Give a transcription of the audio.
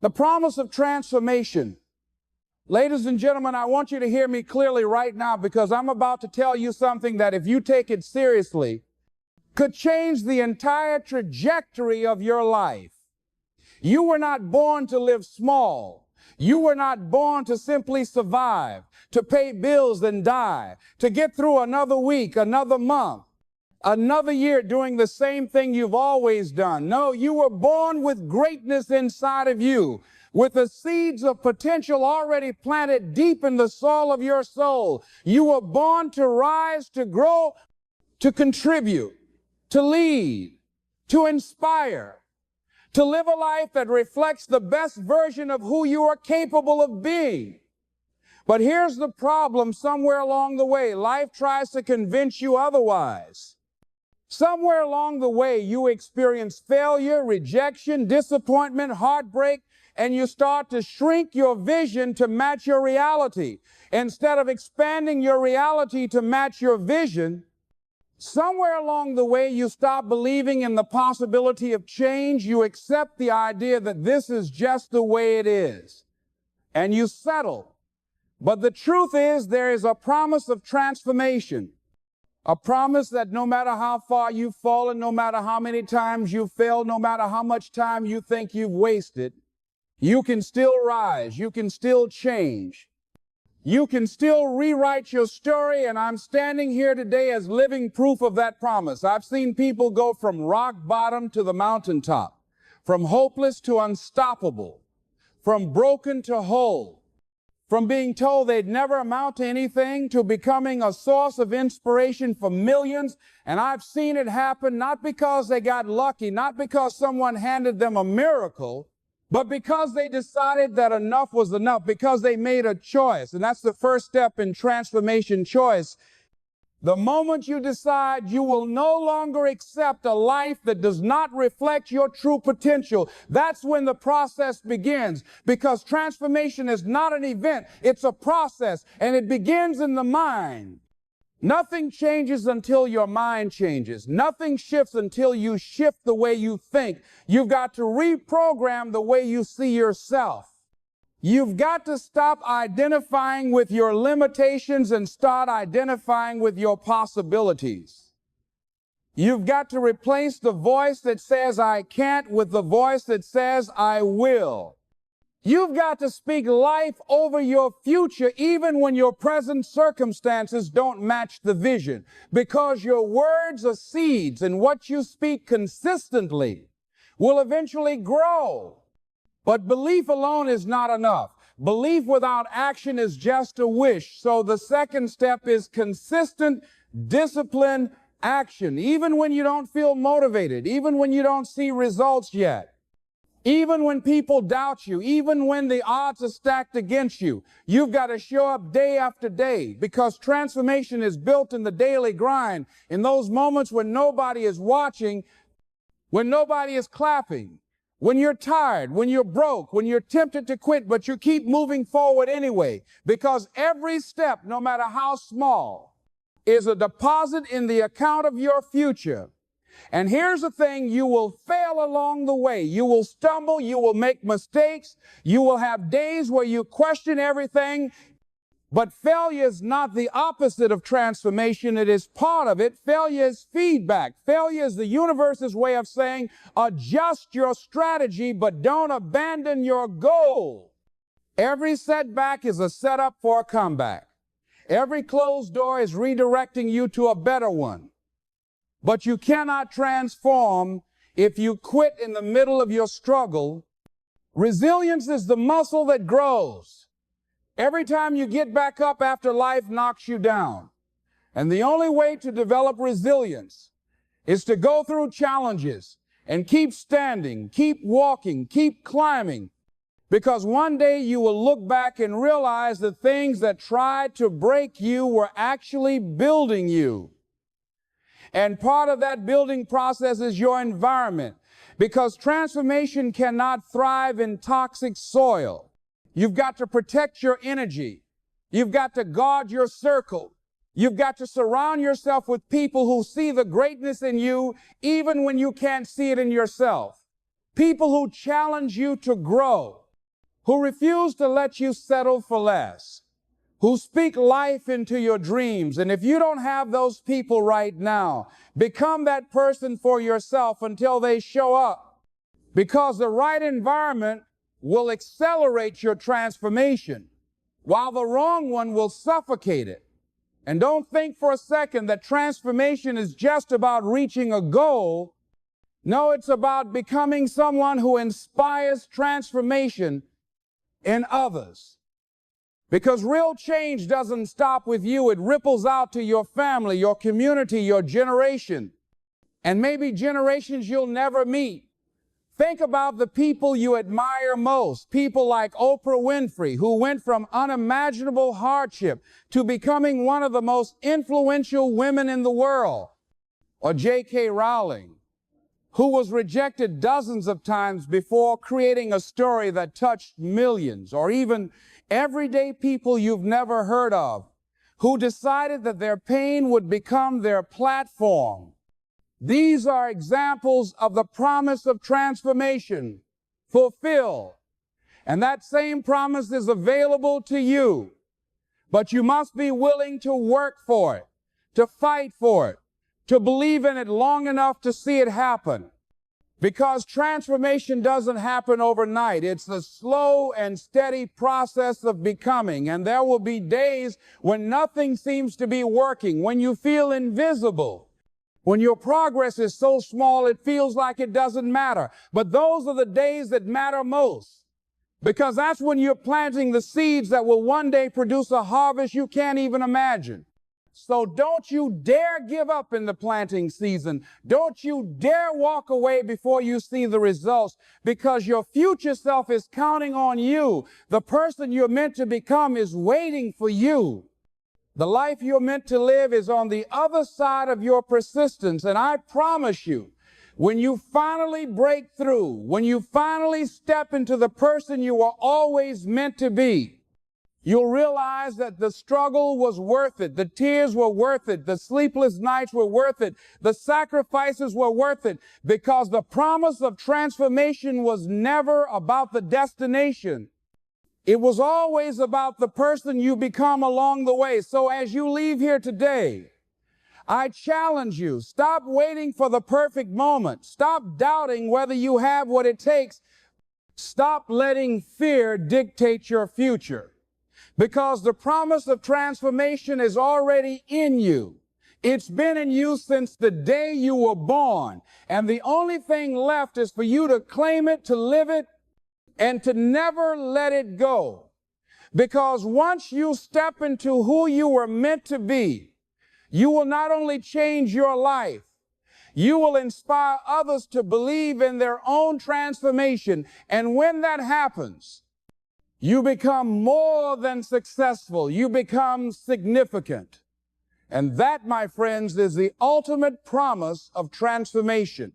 The promise of transformation. Ladies and gentlemen, I want you to hear me clearly right now, because I'm about to tell you something that, if you take it seriously, could change the entire trajectory of your life. You were not born to live small. You were not born to simply survive, to pay bills and die, to get through another week, another month, another year doing the same thing you've always done. No, you were born with greatness inside of you, with the seeds of potential already planted deep in the soil of your soul. You were born to rise, to grow, to contribute, to lead, to inspire, to live a life that reflects the best version of who you are capable of being. But here's the problem: somewhere along the way, life tries to convince you otherwise. Somewhere along the way, you experience failure, rejection, disappointment, heartbreak, and you start to shrink your vision to match your reality. Instead of expanding your reality to match your vision, somewhere along the way, you stop believing in the possibility of change. You accept the idea that this is just the way it is, and you settle. But the truth is, there is a promise of transformation. A promise that no matter how far you've fallen, no matter how many times you've failed, no matter how much time you think you've wasted, you can still rise, you can still change, you can still rewrite your story. And I'm standing here today as living proof of that promise. I've seen people go from rock bottom to the mountaintop, from hopeless to unstoppable, from broken to whole, from being told they'd never amount to anything to becoming a source of inspiration for millions. And I've seen it happen not because they got lucky, not because someone handed them a miracle, but because they decided that enough was enough, because they made a choice. And that's the first step in transformation: choice. The moment you decide you will no longer accept a life that does not reflect your true potential, that's when the process begins. Because transformation is not an event, it's a process, and it begins in the mind. Nothing changes until your mind changes. Nothing shifts until you shift the way you think. You've got to reprogram the way you see yourself. You've got to stop identifying with your limitations and start identifying with your possibilities. You've got to replace the voice that says I can't with the voice that says I will. You've got to speak life over your future even when your present circumstances don't match the vision, because your words are seeds, and what you speak consistently will eventually grow. But belief alone is not enough. Belief without action is just a wish. So the second step is consistent, disciplined action. Even when you don't feel motivated, even when you don't see results yet, even when people doubt you, even when the odds are stacked against you, you've got to show up day after day, because transformation is built in the daily grind, in those moments when nobody is watching, when nobody is clapping, when you're tired, when you're broke, when you're tempted to quit, but you keep moving forward anyway, because every step, no matter how small, is a deposit in the account of your future. And here's the thing: you will fail along the way. You will stumble, you will make mistakes, you will have days where you question everything. But failure is not the opposite of transformation. It is part of it. Failure is feedback. Failure is the universe's way of saying, adjust your strategy, but don't abandon your goal. Every setback is a setup for a comeback. Every closed door is redirecting you to a better one. But you cannot transform if you quit in the middle of your struggle. Resilience is the muscle that grows every time you get back up after life knocks you down. And the only way to develop resilience is to go through challenges and keep standing, keep walking, keep climbing. Because one day you will look back and realize the things that tried to break you were actually building you. And part of that building process is your environment, because transformation cannot thrive in toxic soil. You've got to protect your energy. You've got to guard your circle. You've got to surround yourself with people who see the greatness in you even when you can't see it in yourself. People who challenge you to grow. who refuse to let you settle for less, who speak life into your dreams. And if you don't have those people right now, become that person for yourself until they show up, because the right environment will accelerate your transformation, while the wrong one will suffocate it. And don't think for a second that transformation is just about reaching a goal. No, it's about becoming someone who inspires transformation in others. Because real change doesn't stop with you. It ripples out to your family, your community, your generation, and maybe generations you'll never meet. Think about the people you admire most, people like Oprah Winfrey, who went from unimaginable hardship to becoming one of the most influential women in the world, or J.K. Rowling, who was rejected dozens of times before creating a story that touched millions, or even everyday people you've never heard of, who decided that their pain would become their platform. These are examples of the promise of transformation fulfilled. And that same promise is available to you. But you must be willing to work for it, to fight for it, to believe in it long enough to see it happen. Because transformation doesn't happen overnight. It's a slow and steady process of becoming. And there will be days when nothing seems to be working, when you feel invisible, when your progress is so small it feels like it doesn't matter. But those are the days that matter most, because that's when you're planting the seeds that will one day produce a harvest you can't even imagine. So don't you dare give up in the planting season. Don't you dare walk away before you see the results, because your future self is counting on you. The person you're meant to become is waiting for you. The life you're meant to live is on the other side of your persistence. And I promise you, when you finally break through, when you finally step into the person you were always meant to be, you'll realize that the struggle was worth it. The tears were worth it. The sleepless nights were worth it. The sacrifices were worth it, because the promise of transformation was never about the destination. It was always about the person you become along the way. So as you leave here today, I challenge you, stop waiting for the perfect moment. Stop doubting whether you have what it takes. Stop letting fear dictate your future, because the promise of transformation is already in you. It's been in you since the day you were born. And the only thing left is for you to claim it, to live it, and to never let it go. Because once you step into who you were meant to be, you will not only change your life, you will inspire others to believe in their own transformation. And when that happens, you become more than successful. You become significant. And that, my friends, is the ultimate promise of transformation.